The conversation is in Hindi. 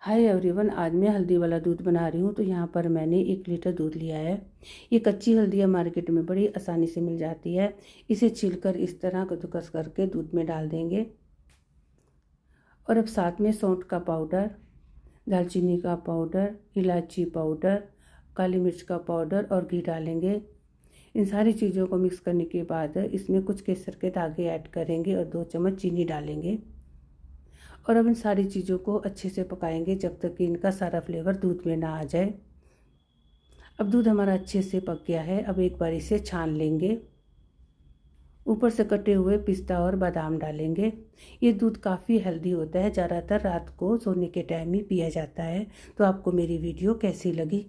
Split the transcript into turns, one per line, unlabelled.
हाय एवरीवन, आज मैं हल्दी वाला दूध बना रही हूँ। तो यहाँ पर मैंने 1 लीटर दूध लिया है। ये कच्ची हल्दियाँ मार्केट में बड़ी आसानी से मिल जाती है। इसे छीलकर इस तरह कद्दूकस करके दूध में डाल देंगे। और अब साथ में सौंठ का पाउडर, दालचीनी का पाउडर, इलायची पाउडर, काली मिर्च का पाउडर और घी डालेंगे। इन सारी चीज़ों को मिक्स करने के बाद इसमें कुछ केसर के धागे ऐड करेंगे और 2 चम्मच चीनी डालेंगे। और अब इन सारी चीज़ों को अच्छे से पकाएंगे जब तक कि इनका सारा फ्लेवर दूध में ना आ जाए। अब दूध हमारा अच्छे से पक गया है। अब एक बार इसे छान लेंगे। ऊपर से कटे हुए पिस्ता और बादाम डालेंगे। ये दूध काफ़ी हेल्दी होता है, ज़्यादातर रात को सोने के टाइम ही पिया जाता है। तो आपको मेरी वीडियो कैसी लगी?